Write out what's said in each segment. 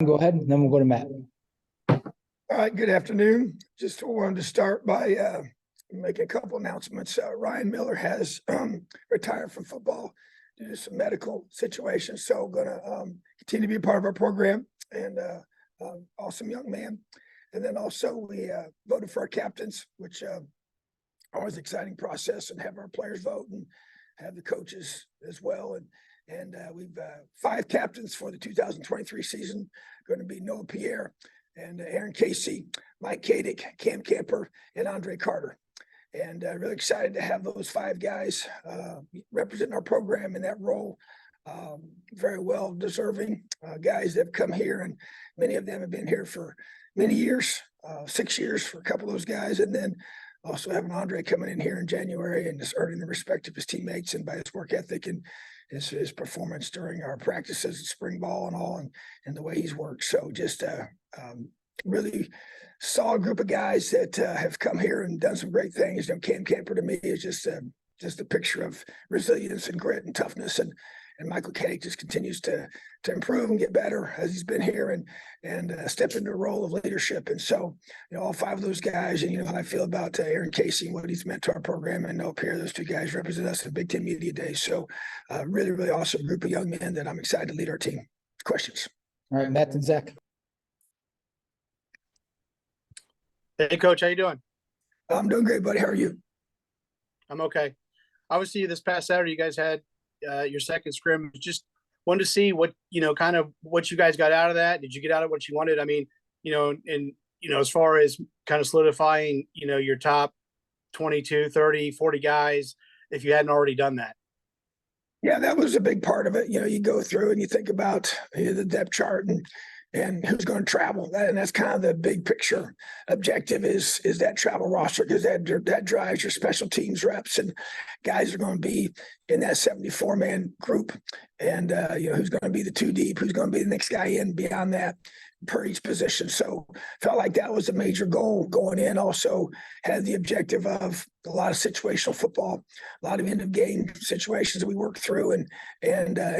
Go ahead, and then we'll go to Matt. All right, good afternoon. Just wanted to start by making a couple announcements. Ryan Miller has retired from football due to some medical situations, so going to continue to be a part of our program, and awesome young man. And then also we voted for our captains, which always an exciting process, and have our players vote and have the coaches as well. And we've 5 captains for the 2023 season. Going to be Noah Pierre and Aaron Casey, Mike Kadick, Cam Camper, and Andre Carter. And really excited to have those 5 guys representing our program in that role. Very well deserving guys that have come here, and many of them have been here for many years, 6 years for a couple of those guys. And then also having Andre coming in here in January and just earning the respect of his teammates and by his work ethic and his performance during our practices, spring ball and all, and the way he's worked. So just really solid group of guys that have come here and done some great things. Cam Camper to me is just a picture of resilience and grit and toughness, and Michael Kadick just continues to improve and get better as he's been here and step into a role of leadership. And so, all 5 of those guys, and how I feel about Aaron Casey and what he's meant to our program, and Noah Pierre, those 2 guys represent us at Big Ten Media Day. So really, really awesome group of young men that I'm excited to lead our team. Questions? All right, Matt and Zach. Hey, Coach, how you doing? I'm doing great, buddy. How are you? I'm okay. Obviously, this past Saturday, you guys had your second scrimmage. Just wanted to see what, kind of what you guys got out of that. Did you get out of what you wanted? I mean, and, as far as kind of solidifying, your top 22, 30, 40 guys, if you hadn't already done that. Yeah, that was a big part of it. You go through and you think about the depth chart and who's going to travel. And that's kind of the big picture objective is that travel roster, because that drives your special teams reps, and guys are going to be in that 74-man group. And, who's going to be the 2 deep, who's going to be the next guy in beyond that per each position. So felt like that was a major goal going in. Also had the objective of a lot of situational football, a lot of end of game situations that we worked through, and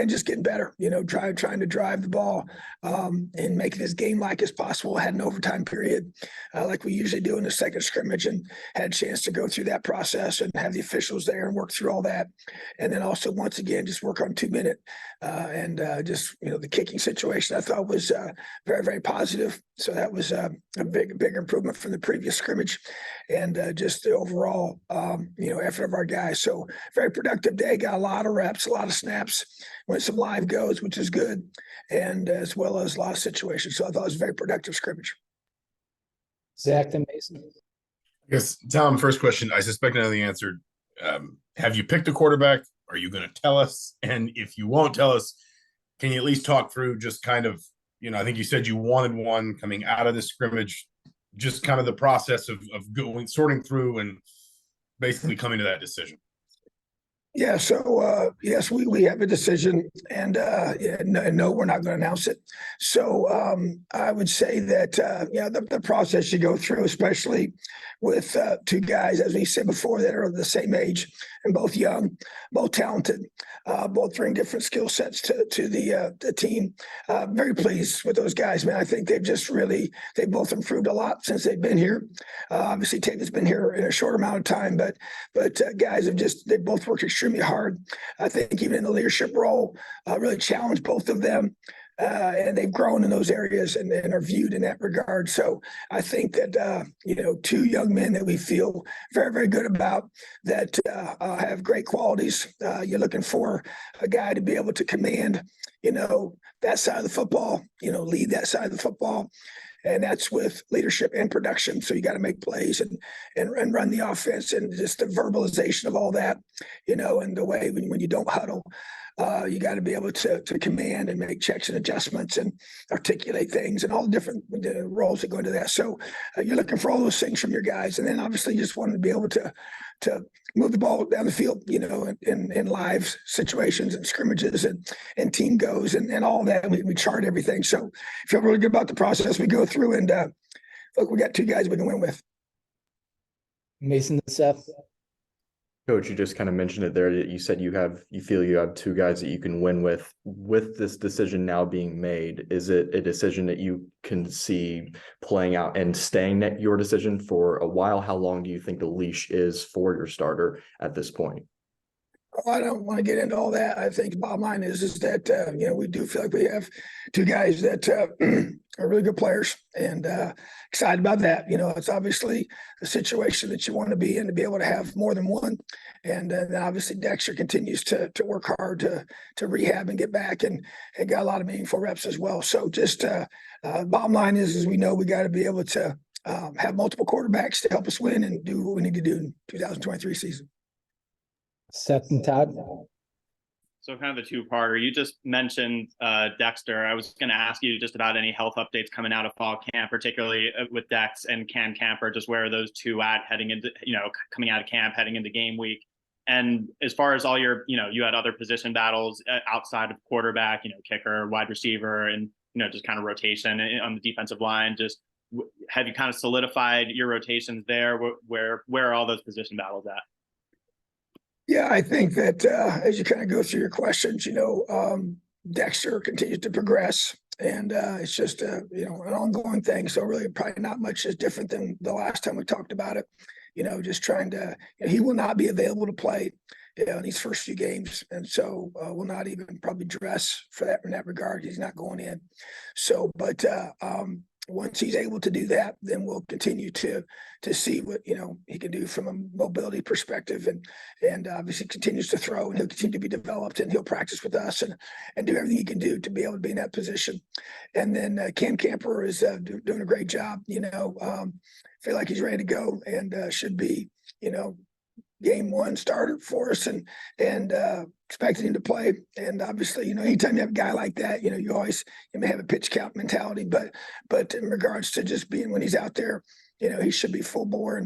just getting better, trying to drive the ball and make it as game-like as possible. Had an overtime period like we usually do in the second scrimmage, and had a chance to go through that process and have the officials there and work through all that. And then also, once again, just work on 2-minute and just, the kicking situation I thought was very, very positive. So that was a big improvement from the previous scrimmage, and just the overall, effort of our guys. So very productive day. Got a lot of reps, a lot of snaps, went some live goes, which is good, and as well as a lot of situations. So I thought it was a very productive scrimmage. Zach and Mason. I guess, Tom, first question, I suspect I know the answer. Have you picked a quarterback? Are you going to tell us? And if you won't tell us, can you at least talk through just kind of, I think you said you wanted one coming out of the scrimmage, just kind of the process of sorting through and basically coming to that decision. Yeah. So, yes, we have a decision, and no, we're not going to announce it. So I would say that, the process you go through, especially with 2 guys, as we said before, that are the same age and both young, both talented, both bring different skill sets to the team. Very pleased with those guys, man. I think they've both improved a lot since they've been here. Obviously, Tatum's been here in a short amount of time, but guys they both worked extremely hard. I think even in the leadership role, really challenged both of them. And they've grown in those areas and are viewed in that regard. So I think that, 2 young men that we feel very, very good about, that have great qualities. You're looking for a guy to be able to command, that side of the football, lead that side of the football. And that's with leadership and production. So you got to make plays and run the offense, and just the verbalization of all that, and the way when you don't huddle, you got to be able to command and make checks and adjustments and articulate things and all the different roles that go into that. So you're looking for all those things from your guys. And then obviously just wanted to be able to move the ball down the field, in live situations and scrimmages and team goes and all that. We chart everything. So feel really good about the process we go through, and look, we got 2 guys we can win with. Mason and Seth. Coach, you just kind of mentioned it there that you said you feel you have two guys that you can win with. With this decision now being made, is it a decision that you can see playing out and staying at your decision for a while? How long do you think the leash is for your starter at this point? I don't want to get into all that. I think the bottom line is that we do feel like we have two guys that are really good players, and excited about that. It's obviously a situation that you want to be in, to be able to have more than one, and then obviously Dexter continues to work hard to rehab and get back, and got a lot of meaningful reps as well. So just bottom line is we know we got to be able to have multiple quarterbacks to help us win and do what we need to do in 2023 season. Seth and Todd. So kind of a two-parter. You just mentioned Dexter. I was going to ask you just about any health updates coming out of fall camp, particularly with Dex and Cam Camper. Just where are those two at heading into, coming out of camp, heading into game week? And as far as all your, you had other position battles outside of quarterback, kicker, wide receiver, and, just kind of rotation on the defensive line. Just have you kind of solidified your rotations there? Where are all those position battles at? Yeah, I think that as you kind of go through your questions, Dexter continues to progress, and it's just an ongoing thing. So really, probably not much is different than the last time we talked about it. Just trying to. He will not be available to play in these first few games, and so will not even probably dress for that in that regard. He's not going in. So, but once he's able to do that, then we'll continue to see what he can do from a mobility perspective, and obviously continues to throw, and he'll continue to be developed, and he'll practice with us and do everything he can do to be able to be in that position. And then Cam Camper is doing a great job. Feel like he's ready to go, and should be game one starter for us, and expecting him to play. And obviously, anytime you have a guy like that, you may have a pitch count mentality, but in regards to just being when he's out there, he should be full bore,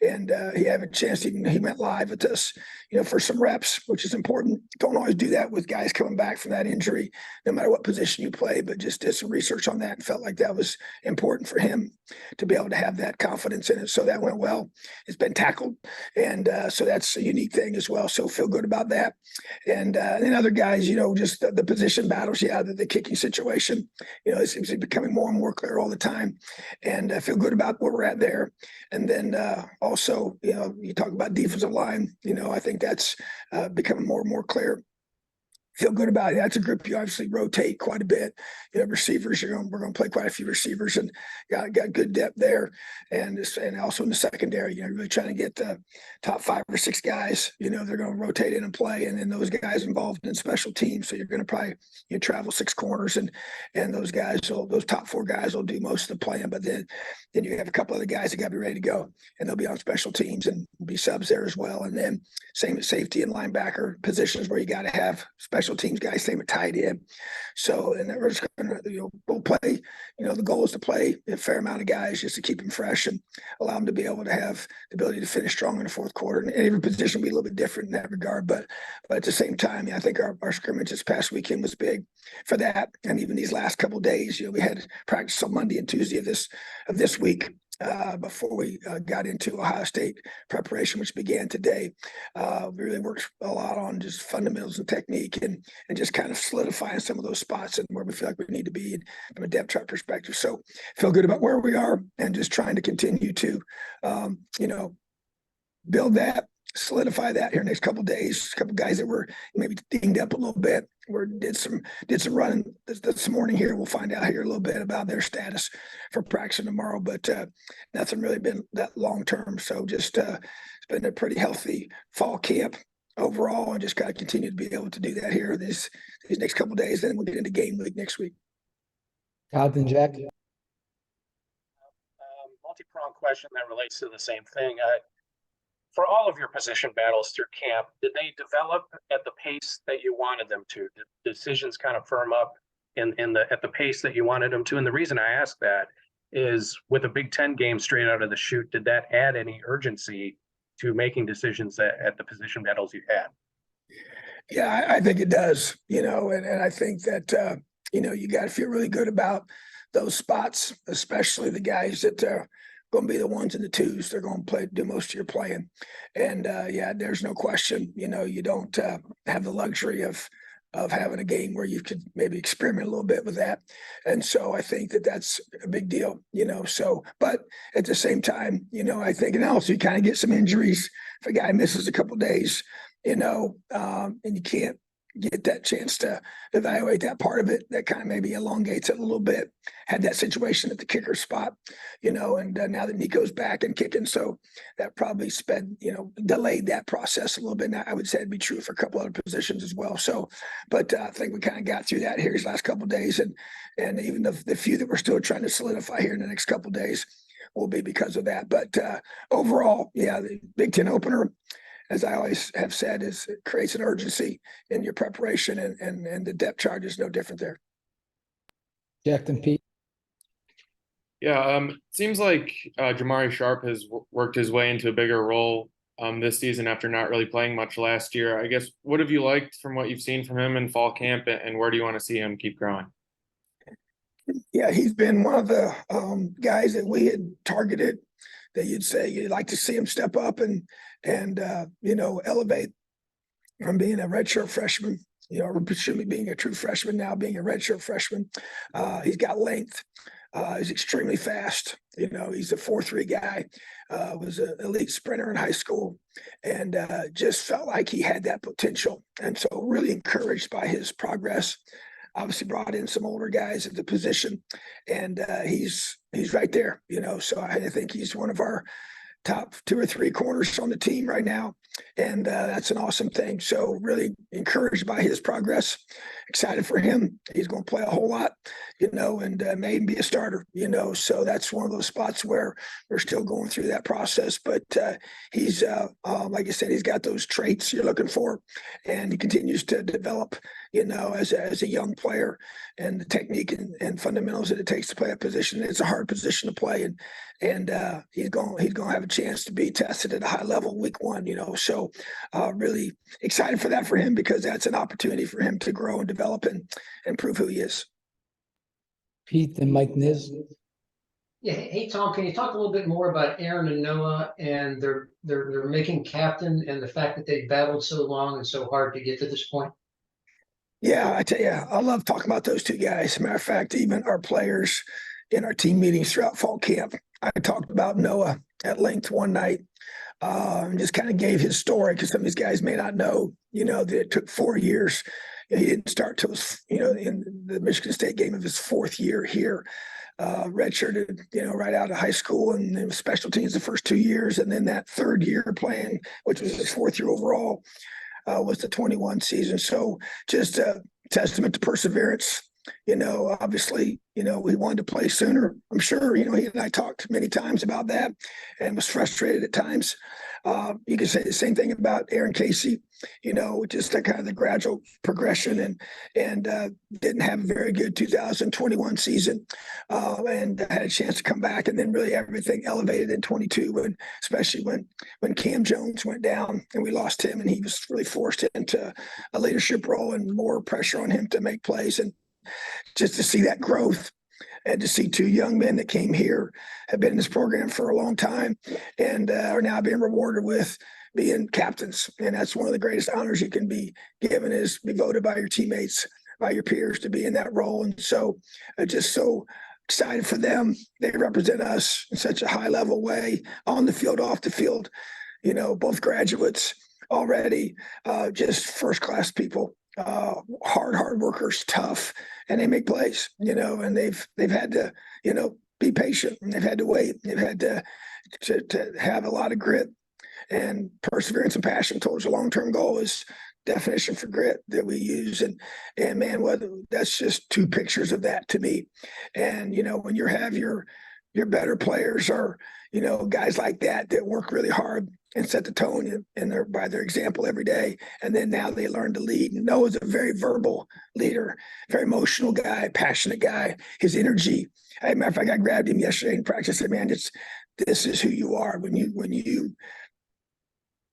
and he had a chance. He went live with us, for some reps, which is important. Don't always do that with guys coming back from that injury, no matter what position you play, but just did some research on that and felt like that was important for him to be able to have that confidence in it. So that went well. It's been tackled, and so that's a unique thing as well. So feel good about that. And then other guys, just the position battles, the kicking situation, it seems to be becoming more and more clear all the time, and I feel good about where we're at there. And then also, you talk about defensive line, I think that's becoming more and more clear. Feel good about it. That's a group you obviously rotate quite a bit. Receivers, we're going to play quite a few receivers, and got good depth there, and also in the secondary, really trying to get the top 5 or 6 guys. They're going to rotate in and play, and then those guys involved in special teams. So you're going to probably travel 6 corners, and those guys, those top 4 guys will do most of the playing. But then you have a couple of the guys that got to be ready to go, and they'll be on special teams and be subs there as well. And then same at safety and linebacker positions where you got to have special teams guys, same at tight end. So, and we're just going to, we'll play, the goal is to play a fair amount of guys just to keep them fresh and allow them to be able to have the ability to finish strong in the fourth quarter. And every position will be a little bit different in that regard. But at the same time, I think our scrimmage this past weekend was big for that. And even these last couple of days, we had practice on Monday and Tuesday of this week. Before we got into Ohio State preparation, which began today. We really worked a lot on just fundamentals and technique, and just kind of solidifying some of those spots and where we feel like we need to be from a depth chart perspective. So feel good about where we are, and just trying to continue to, build that, solidify that here next couple of days. A couple of guys that were maybe dinged up a little bit, did some running this morning here. We'll find out here a little bit about their status for practice tomorrow, but nothing really been that long term. So just it's been a pretty healthy fall camp overall, and just got to continue to be able to do that here these next couple of days. Then we'll get into game week next week. Todd and Jack. Multi-pronged question that relates to the same thing. For all of your position battles through camp, did they develop at the pace that you wanted them to? Did decisions kind of firm up at the pace that you wanted them to? And the reason I ask that is, with a Big Ten game straight out of the chute, did that add any urgency to making decisions at the position battles you had? Yeah, I think it does, and I think that, you got to feel really good about those spots, especially the guys that going to be the ones and the twos. They're going to do most of your playing. And yeah, there's no question, you know, you don't have the luxury of having a game where you could maybe experiment a little bit with that. And so I think that that's a big deal, you know, so, but at the same time, you know, I think, and also you kind of get some injuries if a guy misses a couple days, you know, and you can't get that chance to evaluate that part of it. That kind of maybe elongates it a little bit. Had that situation at the kicker spot, you know, and now that Nico's back and kicking, so that probably delayed that process a little bit. Now I would say it'd be true for a couple other positions as well. So, but I think we kind of got through that here these last couple of days, and even the few that we're still trying to solidify here in the next couple of days will be because of that. But overall, yeah, the Big Ten opener, as I always have said, it creates an urgency in your preparation, and the depth chart is no different there. Jack and Pete. Yeah, seems like Jamari Sharp has worked his way into a bigger role this season after not really playing much last year. I guess, what have you liked from what you've seen from him in fall camp, and where do you want to see him keep growing? Yeah, he's been one of the guys that we had targeted that you'd say you'd like to see him step up and elevate from being a redshirt freshman, being a true freshman, now being a redshirt freshman. He's got length. He's extremely fast. He's a 4.3 guy, was an elite sprinter in high school, and just felt like he had that potential. And so really encouraged by his progress. Obviously brought in some older guys at the position, and he's right there, so I think he's one of our top 2 or 3 corners on the team right now. And that's an awesome thing. So really encouraged by his progress, excited for him. He's going to play a whole lot, and maybe be a starter, so that's one of those spots where we're still going through that process. But he's, like I said, he's got those traits you're looking for, and he continues to develop, as a young player, and the technique and fundamentals that it takes to play a position. It's a hard position to play, and he's going to have a chance to be tested at a high level week 1, so really excited for that for him, because that's an opportunity for him to grow and develop and prove who he is. Pete and Mike Niz. Yeah, hey Tom, can you talk a little bit more about Aaron and Noah and their making captain, and the fact that they battled so long and so hard to get to this point? Yeah, I tell you, I love talking about those 2 guys. As a matter of fact, even our players in our team meetings throughout fall camp, I talked about Noah at length one night, and just kind of gave his story, because some of these guys may not know, that it took 4 years. He didn't start till, in the Michigan State game of his 4th year here, redshirted, right out of high school, and then special teams the first 2 years. And then that 3rd year playing, which was his 4th year overall, was the 21 season. So just a testament to perseverance. Obviously, we wanted to play sooner. I'm sure, he and I talked many times about that, and was frustrated at times. You can say the same thing about Aaron Casey, just that kind of the gradual progression, and didn't have a very good 2021 season, and had a chance to come back, and then really everything elevated in 22, especially when Cam Jones went down and we lost him, and he was really forced into a leadership role and more pressure on him to make plays. And just to see that growth, and to see 2 young men that came here, have been in this program for a long time, and are now being rewarded with being captains. And that's one of the greatest honors you can be given, is be voted by your teammates, by your peers, to be in that role. And so just so excited for them. They represent us in such a high level way, on the field, off the field, both graduates already, just first-class people. Hard workers, tough, and they make plays, and they've had to, be patient, and they've had to wait. They've had to have a lot of grit and perseverance and passion towards a long-term goal is definition for grit that we use. And man, that's just 2 pictures of that to me. And, when you have your better players, or, guys like that work really hard and set the tone, and they're by their example every day. And then now they learn to lead. And Noah's a very verbal leader, very emotional guy, passionate guy. His energy. As a matter of fact, I grabbed him yesterday in practice and said, man, this is who you are. When you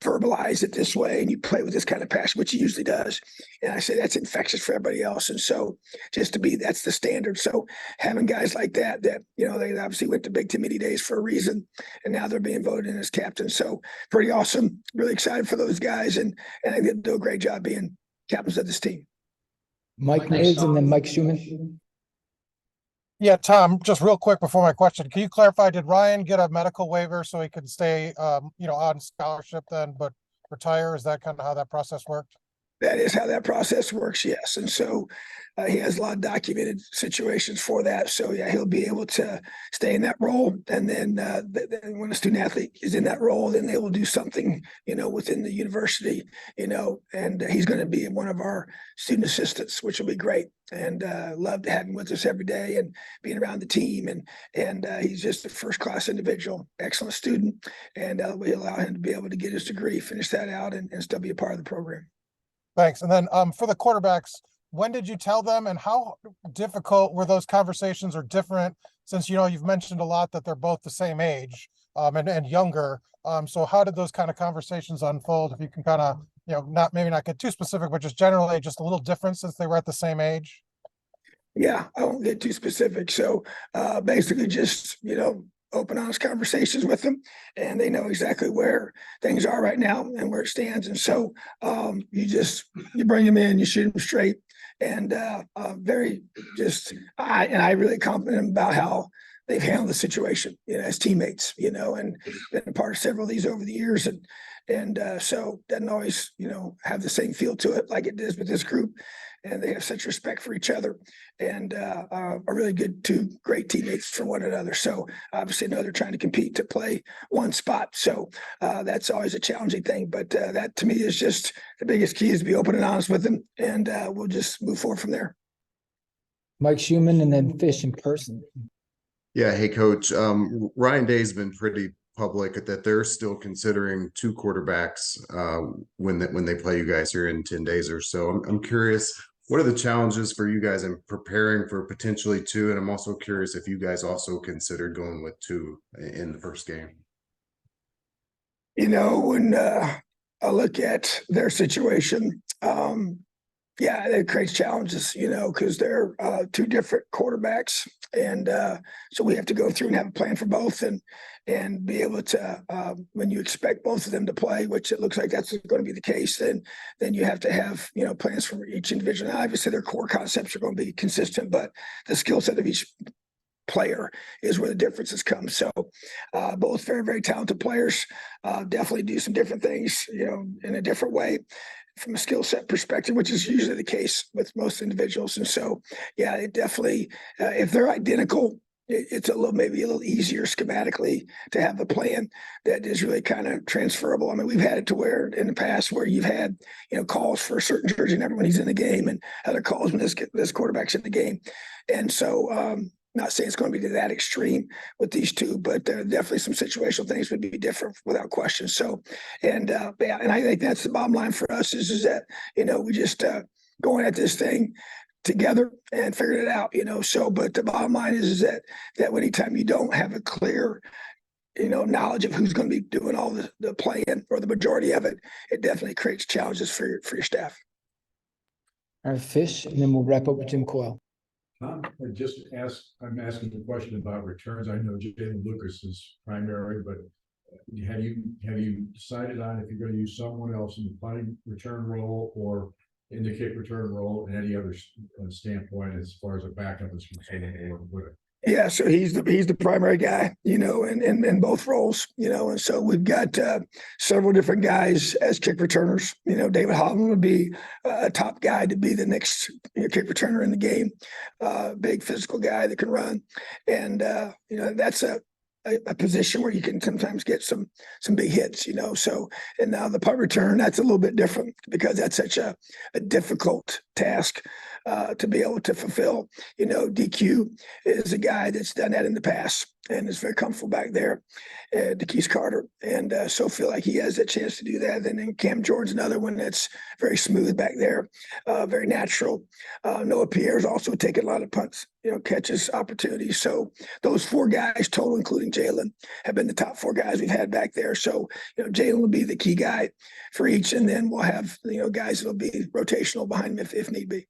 verbalize it this way and you play with this kind of passion, which he usually does. And I say that's infectious for everybody else. And so just to be, that's the standard. So having guys like that, you know, they obviously went to Big Ten Media Days for a reason, and now they're being voted in as captains. So pretty awesome. Really excited for those guys. And I think they'll do a great job being captains of this team. Mike Thanks, Niz and then Tom. Mike Schumann. Yeah, Tom, just real quick before my question, can you clarify, did Ryan get a medical waiver so he could stay, on scholarship then, but retire? Is that kind of how that process worked? That is how that process works, yes. And so he has a lot of documented situations for that. So yeah, he'll be able to stay in that role. And then when a student athlete is in that role, then they will do something, you know, within the university, you know, and he's going to be one of our student assistants, which will be great. And love to have him with us every day and being around the team. And he's just a first-class individual, excellent student. And we allow him to be able to get his degree, finish that out, and still be a part of the program. Thanks. And then for the quarterbacks, when did you tell them, and how difficult were those conversations, or different, since, you know, you've mentioned a lot that they're both the same age and younger. So how did those kind of conversations unfold? If you can kind of, you know, maybe not get too specific, but just generally just a little different since they were at the same age. Yeah, I won't get too specific. So basically just, you know, open, honest conversations with them, and they know exactly where things are right now and where it stands. And so you bring them in, you shoot them straight, and I really compliment them about how they've handled the situation, you know, as teammates, you know, and been a part of several of these over the years. And so doesn't always, you know, have the same feel to it like it does with this group. And they have such respect for each other, and are really good, two great teammates for one another. So obviously, I know they're trying to compete to play one spot. So that's always a challenging thing. But that to me is just the biggest key, is to be open and honest with them, and we'll just move forward from there. Mike Schumann and then Fish in person. Yeah, hey coach. Ryan Day's been pretty public that they're still considering two quarterbacks when they play you guys here in 10 days or so. I'm curious, what are the challenges for you guys in preparing for potentially two? And I'm also curious if you guys also considered going with two in the first game. You know, when I look at their situation, yeah, it creates challenges, you know, because they're two different quarterbacks. And so we have to go through and have a plan for both, and be able to, when you expect both of them to play, which it looks like that's going to be the case, then you have to have, you know, plans for each individual. Now, obviously, their core concepts are going to be consistent, but the skill set of each player is where the differences come. So both very, very talented players, definitely do some different things, you know, in a different way from a skill set perspective, which is usually the case with most individuals. And so, yeah, it definitely, if they're identical, it's maybe a little easier schematically to have a plan that is really kind of transferable. I mean, we've had it to where in the past where you've had, you know, calls for a certain jersey number when he's in the game, and other calls when this quarterback's in the game. And so, not saying it's going to be to that extreme with these two, but there are definitely some situational things would be different without question. So, and I think that's the bottom line for us is that, you know, we just going at this thing together and figured it out, you know. So, but the bottom line is that anytime you don't have a clear, you know, knowledge of who's going to be doing all the playing or the majority of it, it definitely creates challenges for your staff. All right, Fish, and then we'll wrap up with Jim Coyle. I'm asking a question about returns. I know Jalen Lucas is primary, but have you decided on if you're going to use someone else in the punting return role or in the kick return role, and any other standpoint as far as a backup is concerned? Yeah, so he's the primary guy, you know, in both roles, you know, and so we've got several different guys as kick returners. You know, David Holland would be a top guy to be the next kick returner in the game, big physical guy that can run, and you know, that's a position where you can sometimes get some big hits, you know. So, and now the punt return, that's a little bit different because that's such a difficult task to be able to fulfill. DQ is a guy that's done that in the past and is very comfortable back there. DeKeith Carter, and so feel like he has a chance to do that. And then Cam Jordan's another one that's very smooth back there, very natural. Noah Pierre's also taken a lot of punts, catches, opportunities. So those 4 guys total, including Jalen, have been the top 4 guys we've had back there. So Jalen will be the key guy for each, and then we'll have guys that'll be rotational behind him if need be.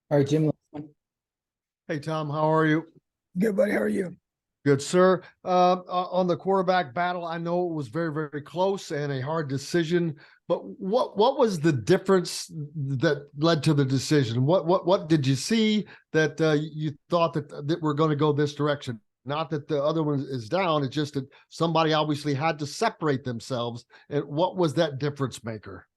All right, Jim. Hey, Tom, how are you? Good, buddy. How are you? Good, sir. On the quarterback battle, I know it was very, very close and a hard decision, but what was the difference that led to the decision? What did you see that you thought that we're going to go this direction? Not that the other one is down, it's just that somebody obviously had to separate themselves. And what was that difference maker?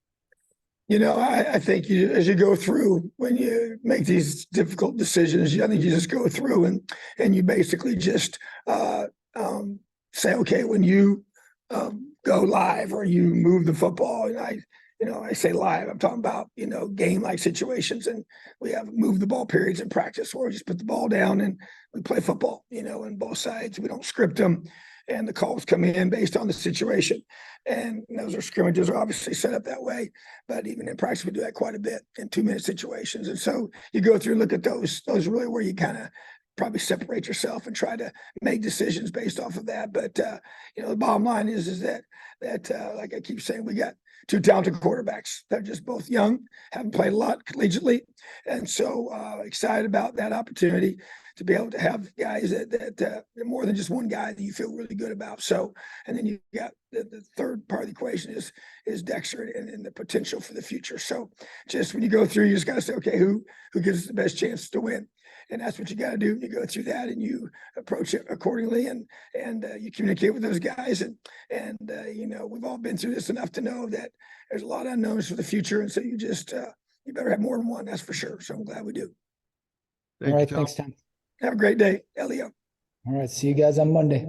I think as you go through, when you make these difficult decisions, I think you just go through and you basically just say, okay, when you go live or you move the football, and I say live, I'm talking about, game-like situations, and we have move the ball periods in practice where we just put the ball down and we play football, on both sides. We don't script them, and the calls come in based on the situation. And those scrimmages are obviously set up that way, but even in practice, we do that quite a bit in 2-minute situations. And so you go through, look at those really where you kind of probably separate yourself and try to make decisions based off of that. But, the bottom line is that like I keep saying, we got 2 talented quarterbacks. They're just both young, haven't played a lot collegiately. And so excited about that opportunity to be able to have guys that more than just one guy that you feel really good about. So, and then you got the third part of the equation is Dexter and the potential for the future. So just when you go through, you just got to say, okay, who gives us the best chance to win? And that's what you got to do. You go through that and you approach it accordingly, and you communicate with those guys. And we've all been through this enough to know that there's a lot of unknowns for the future. And so you just, you better have more than one, that's for sure. So I'm glad we do. All right, thanks, Tom. Have a great day, Elio. All right, see you guys on Monday.